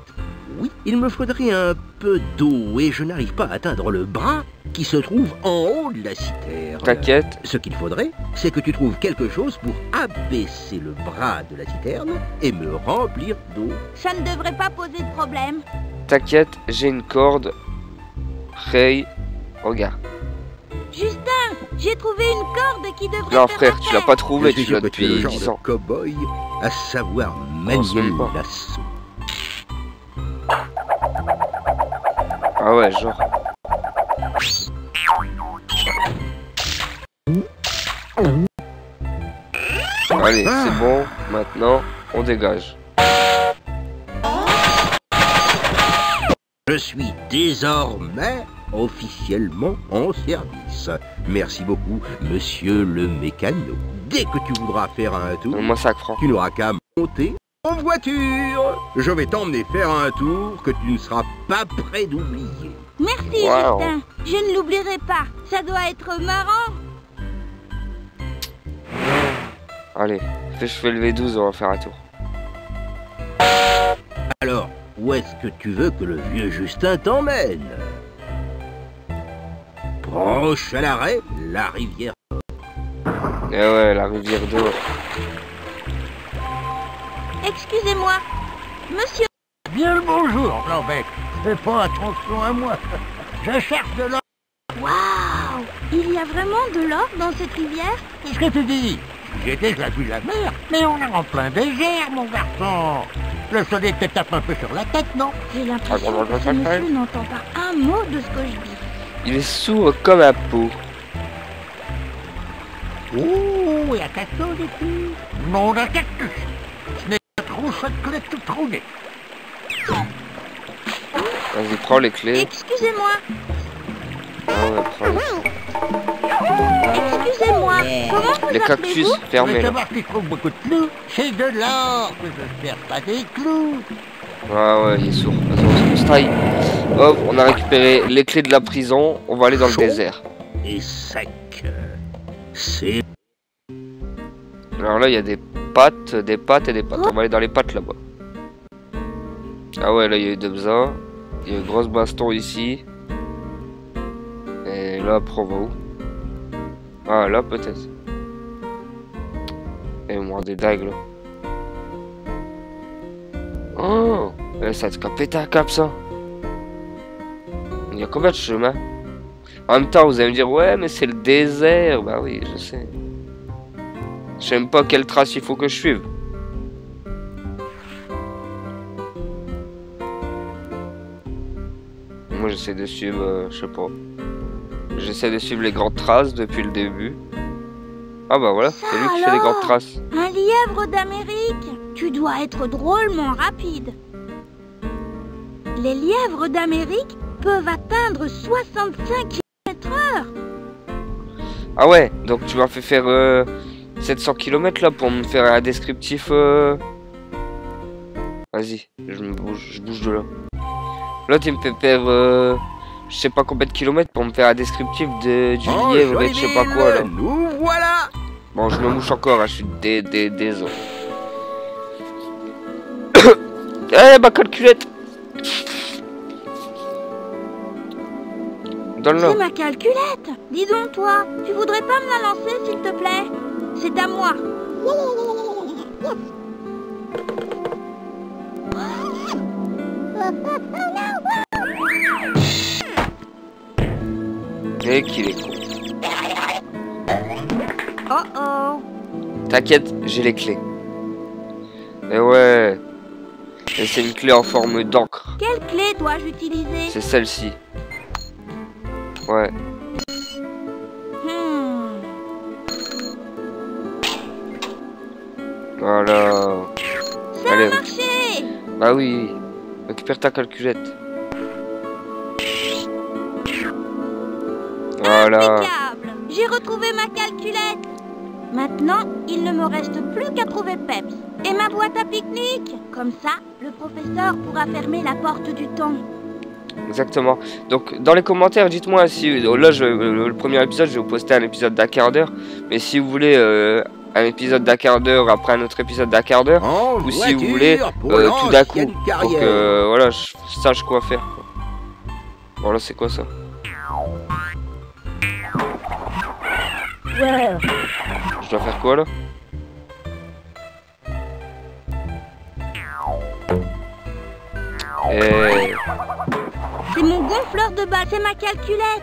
oui, il me faudrait un peu d'eau et je n'arrive pas à atteindre le bras qui se trouve en haut de la citerne. T'inquiète. Ce qu'il faudrait, c'est que tu trouves quelque chose pour abaisser le bras de la citerne et me remplir d'eau. Ça ne devrait pas poser de problème. T'inquiète, j'ai une corde. Ray, regarde. Justin, j'ai trouvé une corde qui devrait Non faire frère, tu l'as pas trouvé, Je suis tu l'as sûr que tu es le depuis genre 10 de ans. cow-boy à savoir pense manier même pas. l'assaut. Ah ouais, genre. Allez, c'est bon, maintenant, on dégage. Je suis désormais officiellement en service. Merci beaucoup, monsieur le mécano. Dès que tu voudras faire un tour, Donne-moi 5 francs. tu n'auras qu'à monter en voiture. Je vais t'emmener faire un tour que tu ne seras pas prêt d'oublier. Merci, Wow. Justin. Je ne l'oublierai pas. Ça doit être marrant. Allez, je fais le V12, on va faire un tour. Alors, où est-ce que tu veux que le vieux Justin t'emmène? Proche à l'arrêt, la rivière. Eh ouais, la rivière d'or. Excusez-moi. Monsieur, Bien le bonjour, Blanc-Bec. Fais pas attention à moi. Je cherche de l'or. waouh! Il y a vraiment de l'or dans cette rivière? Qu'est-ce que tu dis? J'étais à la vue de la mer, mais on est en plein désert, mon garçon. Le soleil te tape un peu sur la tête, non? J'ai l'impression que ce monsieur n'entend pas un mot de ce que je dis. Il est sourd comme un pot. Oh, il y a quelque chose ici. Non, d'un cactus. Ce n'est pas trop chaque clé tout trouvé. Vas-y, prends les clés. Excusez-moi. Ah ouais, prends. Excusez-moi. Comment vous Les cactus fermés là. Tu trouves beaucoup de clous. C'est de l'or que je cherche, pas des clous. Ah ouais, il est sourd. Vas-y, on se taille. Hop, on a récupéré les clés de la prison. On va aller dans le désert. Et sec. C'est... Alors là, il y a des pattes et des pattes. On va aller dans les pattes là-bas. Ah ouais, là, il y a eu deux ça. Il y a une grosse baston ici. Et là, après, on va où? Ah, là, peut-être. Et moi, des dagues, là. Oh, ça te pété un cap, ça. Il y a combien de chemins? En même temps, vous allez me dire, ouais, mais c'est le désert. Bah oui, je sais. Je sais même pas quelle trace il faut que je suive. Moi, j'essaie de suivre, je sais pas. J'essaie de suivre les grandes traces depuis le début. Ah bah voilà, c'est lui qui fait les grandes traces. Un lièvre d'Amérique. Tu dois être drôlement rapide. Les lièvres d'Amérique peuvent atteindre 65 km/h. Ah ouais, donc tu m'as fait faire 700 km là pour me faire un descriptif. Vas-y, je bouge de là. Là tu me fais faire je sais pas combien de kilomètres pour me faire un descriptif du lièvre et je sais pas quoi là. Nous voilà. Bon, je me mouche encore, hein, je suis désolé. Eh, ma calculette. Donne-la. C'est ma calculette. Dis donc toi, tu voudrais pas me la lancer s'il te plaît? C'est à moi. Et qu'il est con. Oh oh. T'inquiète, j'ai les clés. Et ouais. Et c'est une clé en forme d'encre. Quelle clé dois-je utiliser? C'est celle-ci. Ouais. Voilà. Ça a marché. Bah oui. Récupère ta calculette. Voilà. Impeccable. J'ai retrouvé ma calculette. Maintenant, il ne me reste plus qu'à trouver Peps et ma boîte à pique-nique. Comme ça, le professeur pourra fermer la porte du temps. Exactement. Donc, dans les commentaires, dites-moi si... Là, le premier épisode, je vais vous poster un épisode d'un quart d'heure. Mais si vous voulez un épisode d'un quart d'heure après un autre épisode d'un quart d'heure, ou si vous voulez tout d'un coup, pour que voilà, je sache quoi faire. Quoi. Bon, là, c'est quoi ça? Je dois faire quoi là? C'est mon gonfleur de balles, c'est ma calculette.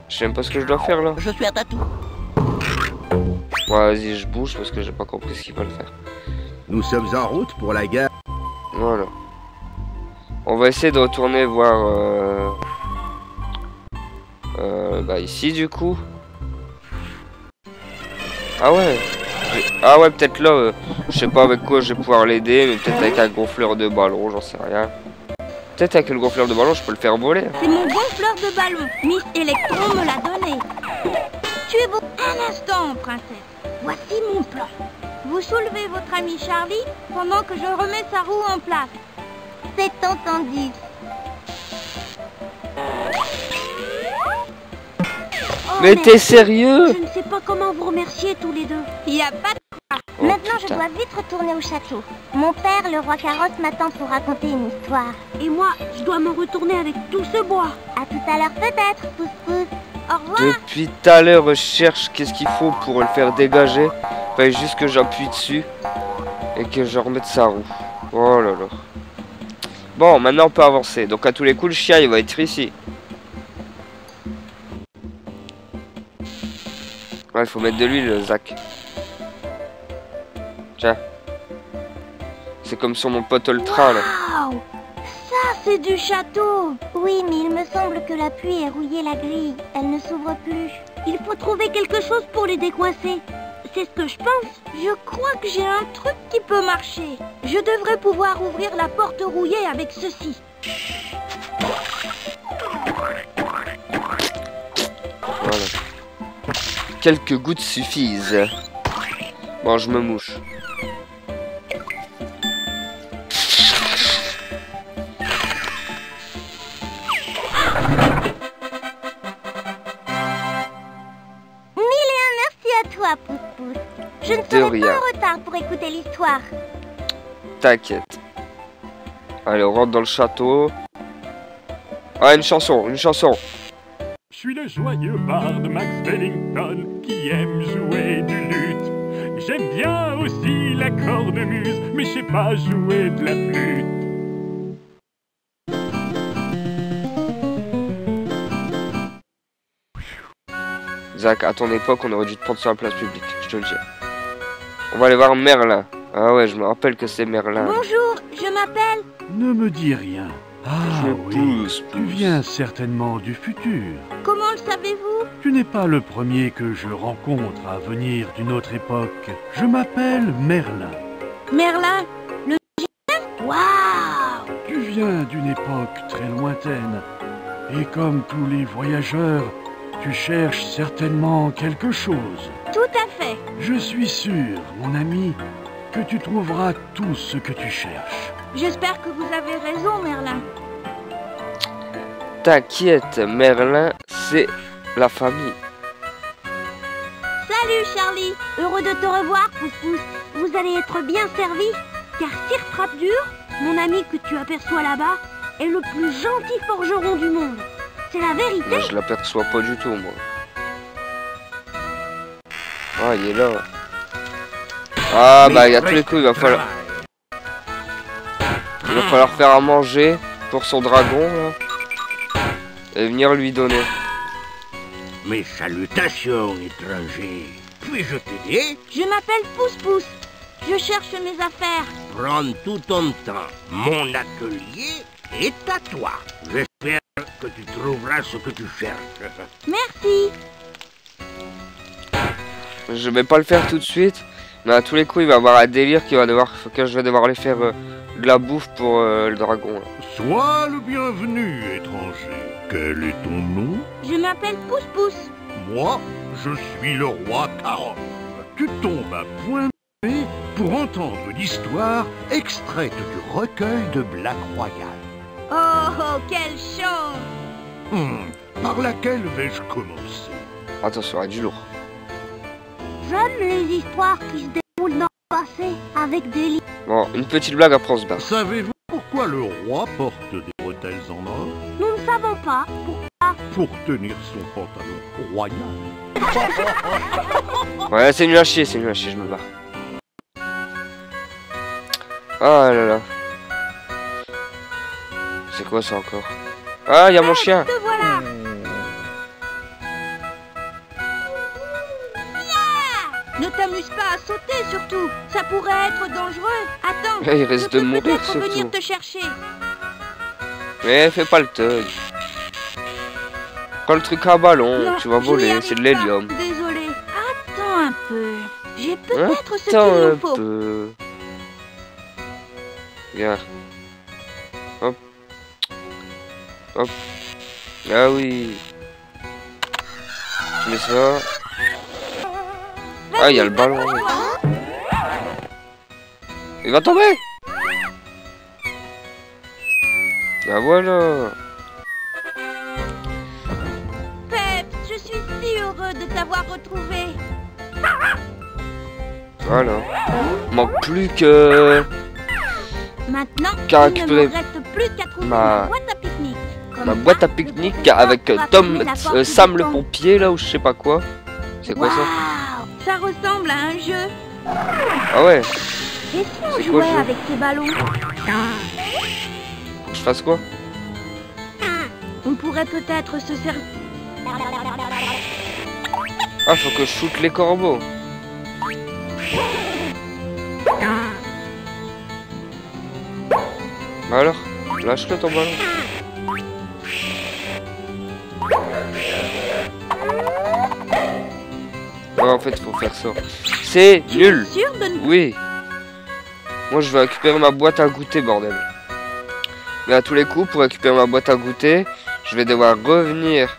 Je sais même pas ce que je dois faire là. Je suis à ta tour. Ouais, vas-y, je bouge parce que j'ai pas compris ce qu'il fallait faire. Nous sommes en route pour la gare. Voilà. On va essayer de retourner voir bah ici du coup. Ah ouais. Ah ouais, peut-être là, je sais pas avec quoi je vais pouvoir l'aider, mais peut-être avec un gonfleur de ballon, j'en sais rien. Peut-être avec le gonfleur de ballon, je peux le faire voler. C'est mon gonfleur de ballon. Miss Electron me l'a donné. Tu es beau. Un instant, princesse. Voici mon plan. Vous soulevez votre ami Charlie pendant que je remets sa roue en place. C'est entendu. Mais t'es sérieux? Je ne sais pas comment vous remercier tous les deux. Il y a pas de... Oh, maintenant, putain. je dois vite retourner au château. Mon père, le roi Carotte, m'attend pour raconter une histoire. Et moi, je dois m'en retourner avec tout ce bois. À tout à l'heure peut-être, Pousse-Pousse. Au revoir. Depuis tout à l'heure, je cherche qu'est-ce qu'il faut pour le faire dégager. Fallait juste que j'appuie dessus et que je remette sa roue. Oh là là. Bon, maintenant on peut avancer. Donc à tous les coups, le chien il va être ici. Ouais, il faut mettre de l'huile, Zach. Tiens. C'est comme sur mon pote le train, là. Waouh! Ça, c'est du château! Oui, mais il me semble que la pluie a rouillé la grille. Elle ne s'ouvre plus. Il faut trouver quelque chose pour les décoincer. C'est ce que je pense. Je crois que j'ai un truc qui peut marcher. Je devrais pouvoir ouvrir la porte rouillée avec ceci. Voilà. Quelques gouttes suffisent. Bon, je me mouche. Pousse-pousse. Je ne serai pas en retard pour écouter l'histoire. T'inquiète. Allez, on rentre dans le château. Ah, une chanson. Je suis le joyeux barde Max Wellington qui aime jouer du luth. J'aime bien aussi la cornemuse, mais je sais pas jouer de la flûte. Zach, à ton époque, on aurait dû te prendre sur la place publique, je te le dis. On va aller voir Merlin. Ah ouais, je me rappelle que c'est Merlin. Bonjour, je m'appelle... Ne me dis rien. Ah oui, tu viens certainement du futur. Comment le savez-vous? Tu n'es pas le premier que je rencontre à venir d'une autre époque. Je m'appelle Merlin. Merlin? Le magicien? Waouh! Tu viens d'une époque très lointaine. Et comme tous les voyageurs, tu cherches certainement quelque chose. Tout à fait. Je suis sûr, mon ami, que tu trouveras tout ce que tu cherches. J'espère que vous avez raison, Merlin. T'inquiète, Merlin, c'est la famille. Salut, Charlie. Heureux de te revoir, Pousse-pousse. Vous allez être bien servi, car Sir Frappe-Dur, mon ami que tu aperçois là-bas, est le plus gentil forgeron du monde. C'est la vérité. Moi, je l'aperçois pas du tout, moi. Ah, il est là. Ah, bah, il y a tous les coups, il va falloir faire à manger pour son dragon, là. Et venir lui donner. Mes salutations, étranger. Puis-je t'aider? Je m'appelle Pousse-pousse. Je cherche mes affaires. Prends tout ton temps. Mon atelier est à toi. J'espère que tu trouveras ce que tu cherches. Merci. Je vais pas le faire tout de suite. Mais à tous les coups, il va y avoir un délire que je vais devoir aller faire de la bouffe pour le dragon. Là. Sois le bienvenu, étranger. Quel est ton nom? Je m'appelle Pousse-pousse. Moi, je suis le roi Carotte. Tu tombes à point nommé pour entendre l'histoire extraite du recueil de Black Royal. Oh, quelle chance! Par laquelle vais-je commencer? Attention, il y a du lourd. J'aime les histoires qui se déroulent dans le passé, avec des livres. Bon, une petite blague, après on se barre. Savez-vous pourquoi le roi porte des bretelles en or? Nous ne savons pas. Pourquoi? Pour tenir son pantalon royal. Ouais, c'est nul à chier, je me barre. Ah là là. C'est quoi ça encore? Ah, il y a mon chien. Te voilà. Ne t'amuse pas à sauter surtout, ça pourrait être dangereux. Attends, il risque de mourir peut-être surtout. venir te chercher. Mais fais pas le thug. Prends le truc à ballon, Non, tu vas voler, c'est de l'hélium. Désolé. Attends un peu. J'ai peut-être ce qu'il nous faut. Peu. Regarde. Hop. Hop. Ah oui. Tu mets ça. Ah, il y a le ballon. Il va tomber. Ah voilà. Peps, je suis si heureux de t'avoir retrouvé. Voilà. Manque plus que... Maintenant, Qu'à il ne récupérer me reste plus qu'à trouver ma ma boîte à pique-nique. Ma boîte à pique-nique avec Sam le pompier là ou je sais pas quoi. C'est quoi ça? Ça ressemble à un jeu. Ah ouais. Et si on jouait avec ces ballons? Faut que je fasse quoi? On pourrait peut-être se servir. Ah, faut que je shoote les corbeaux. Bah alors, lâche-le ton ballon. Ouais, en fait, faut faire ça. C'est nul. Oui. Moi, je vais récupérer ma boîte à goûter, bordel. Mais à tous les coups, pour récupérer ma boîte à goûter, je vais devoir revenir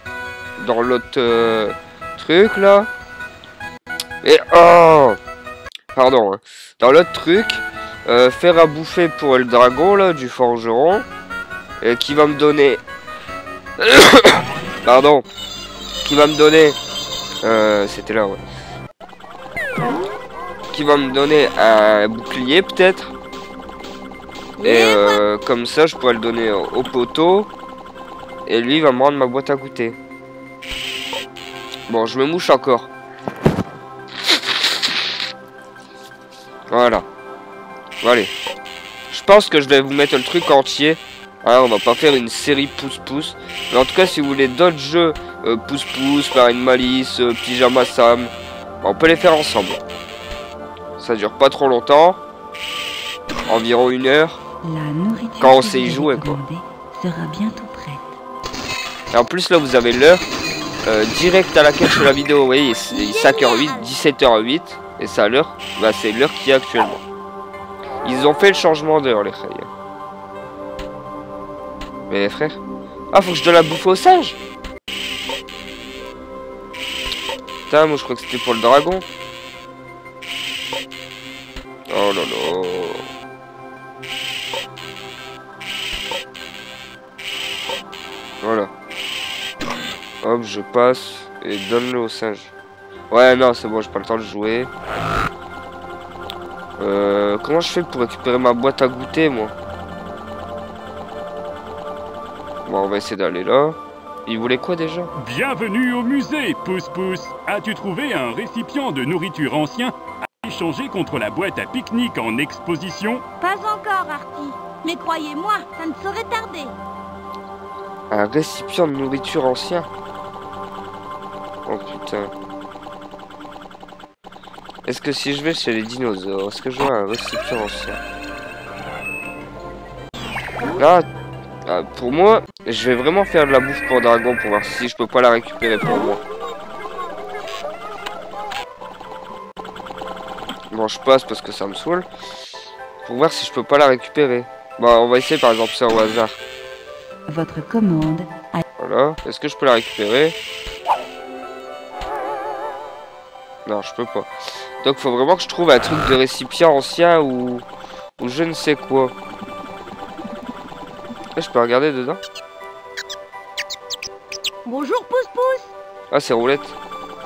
dans l'autre truc, là. Et oh, pardon. Hein. Dans l'autre truc, faire à bouffer pour le dragon, là, du forgeron. Qui va me donner... pardon. Qui va me donner... c'était là, ouais. Qui va me donner un bouclier, peut-être. Et comme ça, je pourrais le donner au poteau. Et lui, il va me rendre ma boîte à goûter. Bon, je me mouche encore. Voilà. Allez. Je pense que je vais vous mettre le truc entier. Hein, on va pas faire une série pouce-pouce. Mais en tout cas, si vous voulez d'autres jeux pouce-pouce, Marine Malice, Pyjama Sam, on peut les faire ensemble. Ça dure pas trop longtemps. Environ 1 heure. La nourriture quand on sait y jouer, quoi. Sera bientôt prête. Et en plus, là, vous avez l'heure direct à laquelle je fais la vidéo. Vous voyez, c'est 5h08, 17h08. Et ça, l'heure, bah, c'est l'heure qui est actuellement. Ils ont fait le changement d'heure, les frères. Mais frère. Ah, faut que je donne la bouffe au singe. Putain, moi je crois que c'était pour le dragon. Oh là là. Voilà. Hop, je passe et donne-le au singe. Ouais, non, c'est bon, j'ai pas le temps de jouer. Comment je fais pour récupérer ma boîte à goûter, moi? Bon, on va essayer d'aller là. Il voulait quoi déjà? Bienvenue au musée, Pouce-Pouce. As-tu trouvé un récipient de nourriture ancien à échanger contre la boîte à pique-nique en exposition? Pas encore, Artie. Mais croyez-moi, ça ne saurait tarder. Un récipient de nourriture ancien? Oh putain. Est-ce que si je vais chez les dinosaures, est-ce que je vois un récipient ancien? Là, pour moi, je vais vraiment faire de la bouffe pour dragon pour voir si je peux pas la récupérer pour moi. Bon, je passe parce que ça me saoule. Pour voir si je peux pas la récupérer. Bon, on va essayer par exemple ça au hasard. Votre commande a... Voilà, est-ce que je peux la récupérer? Non, je peux pas. Donc, faut vraiment que je trouve un truc de récipient ancien ou je ne sais quoi. Et je peux regarder dedans? Bonjour, Pouce-Pouce. Ah, c'est Roulette.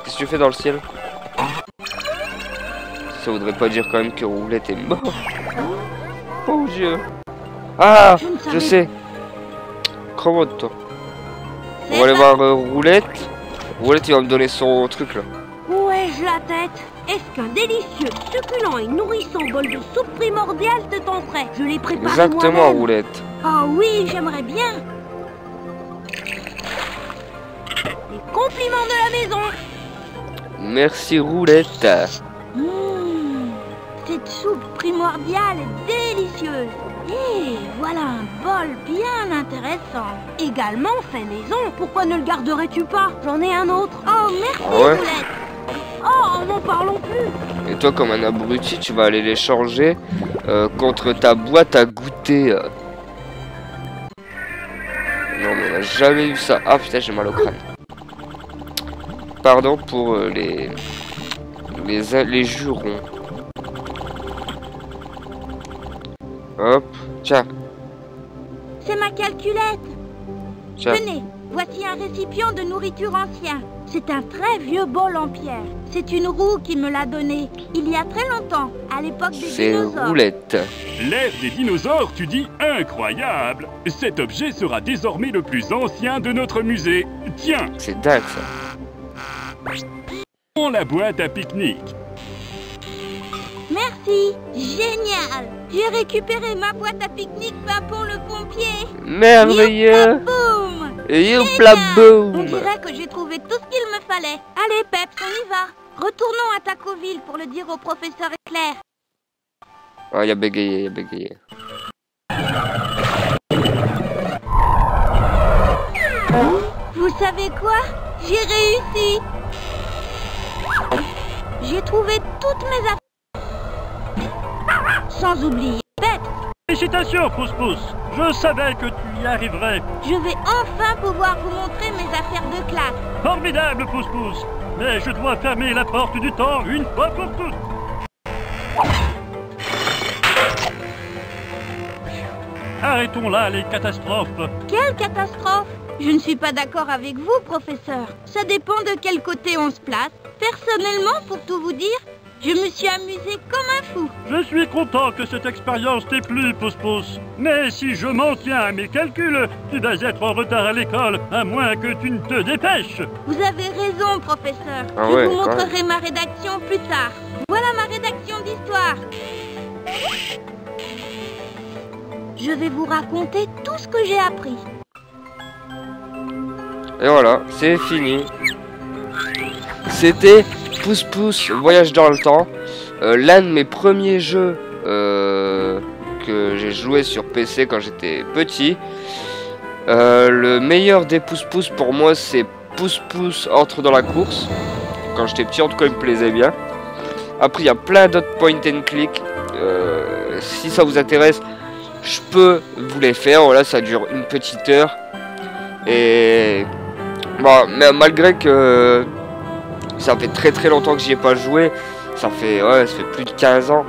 Qu'est-ce que tu fais dans le ciel? Ça voudrait pas dire quand même que Roulette est mort. Oh Dieu. Ah, je sais. Comment toi? On va aller voir Roulette. Roulette, il va me donner son truc là. Où ai-je la tête? Est-ce qu'un délicieux, succulent et nourrissant bol de soupe primordiale te tenterait? Je l'ai préparé exactement, moi-même. Roulette. Oh oui, j'aimerais bien. Les compliments de la maison. Merci, Roulette. Cette soupe primordiale est délicieuse. Et voilà un bol bien intéressant. Également fait maison. Pourquoi ne le garderais-tu pas? J'en ai un autre. Oh, merci, ouais. Roulette. Oh, n'en parlons plus. Et toi, comme un abruti, tu vas aller les changer contre ta boîte à goûter. Non, mais on a jamais eu ça. Ah putain, j'ai mal au crâne. Pardon pour les jurons. Hop, tiens. C'est ma calculette. Tiens. Tenez, voici un récipient de nourriture ancien. C'est un très vieux bol en pierre. C'est une roue qui me l'a donné il y a très longtemps, à l'époque des dinosaures. C'est Roulette. L'ère des dinosaures, tu dis? Incroyable! Cet objet sera désormais le plus ancien de notre musée. Tiens! C'est dingue ça. Prends la boîte à pique-nique. Merci, génial. J'ai récupéré ma boîte à pique-nique Pimpon le pompier. Merveilleux. Youplaboum. Youplaboum. On dirait que j'ai trouvé tout ce qu'il me fallait. fallait. Allez, Peps, on y va. Retournons à Tacoville pour le dire au professeur Éclair. Ah, il a bégayé, il a bégayé. Vous savez quoi? J'ai réussi. J'ai trouvé toutes mes affaires. Sans oublier Peps. Félicitations, Pousse-Pousse. Je savais que tu y arriverais. Je vais enfin pouvoir vous montrer mes affaires de classe. Formidable, Pousse-Pousse. Mais je dois fermer la porte du temps une fois pour toutes. Arrêtons là les catastrophes. Quelle catastrophe? Je ne suis pas d'accord avec vous, professeur. Ça dépend de quel côté on se place. Personnellement, pour tout vous dire, je me suis amusé comme un fou. Je suis content que cette expérience t'ait plu, Pousse-Pousse. Mais si je m'en tiens à mes calculs, tu vas être en retard à l'école, à moins que tu ne te dépêches. Vous avez raison, professeur. Ah je ouais, vous montrerai ma rédaction plus tard. Voilà ma rédaction d'histoire. Je vais vous raconter tout ce que j'ai appris. Et voilà, c'est fini. C'était Pousse-Pousse Voyage dans le temps. L'un de mes premiers jeux que j'ai joué sur PC quand j'étais petit. Le meilleur des Pousse-Pousse pour moi, c'est Pousse-Pousse entre dans la course. Quand j'étais petit, en tout cas, il me plaisait bien. Après, il y a plein d'autres point and click. Si ça vous intéresse, je peux vous les faire. Voilà, ça dure une petite heure. Et bon, mais malgré que ça fait très longtemps que j'y ai pas joué, ça fait plus de 15 ans,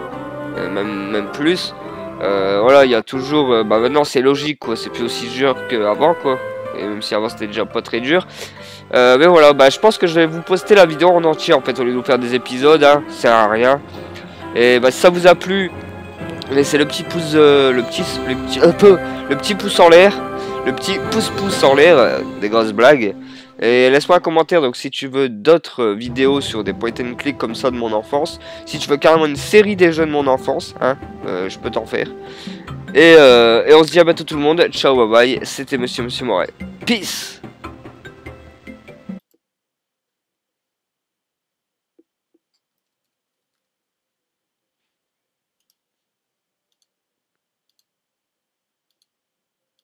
même plus. Voilà, il y a toujours, maintenant c'est logique quoi, c'est plus aussi dur qu'avant quoi. Et même si avant c'était déjà pas très dur. Mais voilà, je pense que je vais vous poster la vidéo en entier en fait, au lieu de vous faire des épisodes, hein, ça sert à rien. Et si ça vous a plu, laissez le petit pouce, le petit pouce en l'air. Le petit pouce en l'air, des grosses blagues. Et laisse-moi un commentaire, donc si tu veux d'autres vidéos sur des point and click comme ça de mon enfance. Si tu veux carrément une série des jeux de mon enfance, hein, je peux t'en faire. Et on se dit à bientôt tout le monde. Ciao, bye bye. C'était Monsieur Moret. Peace.